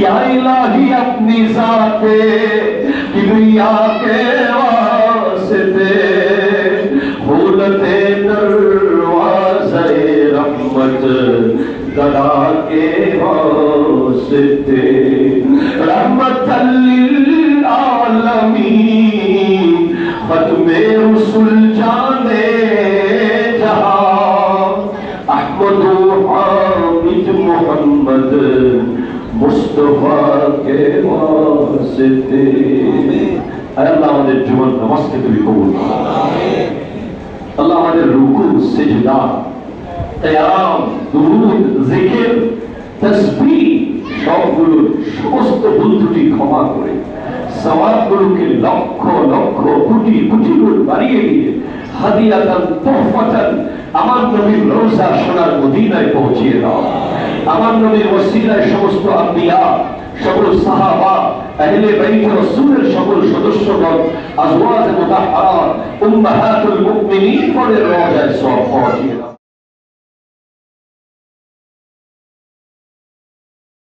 या इलाही अपनी ज़ाते किबरिया के वास्ते खोलते दरवाज़े रहमत दरा के वास्ते रहमतल लिल आलमीन खत्मे रसूल जाने जहां अहमद हामिद मोहम्मद मुस्तफा के वास्ते। अल्लाह আমাদের জীবন নামাজকে তুমি কবুল করো। আমিন। আল্লাহ আমাদের রুকু সিজদা কিয়াম দুরুদ জিকির তাসবিহ সবগুলো সমস্ত ভুল ত্রুটি ক্ষমা করে সওয়াবগুলোকে লক্ষ লক্ষ কোটি কোটি গুণ বাড়িয়ে দিয়ে হাদিয়াতান তোহফাতান আমার নবীর রওজা সোনার মদিনায় পৌঁছিয়ে দাও। আমার নবীর ওসিলায় সমস্ত আম্বিয়া সকল সাহাবা আহলে বাইত রাসূলের সকল সদস্যগণ আজওয়াজ মুতাহহারাত উম্মাহাতুল মুমিনিন পরে রওজায় সওয়াব পৌঁছিয়ে দাও।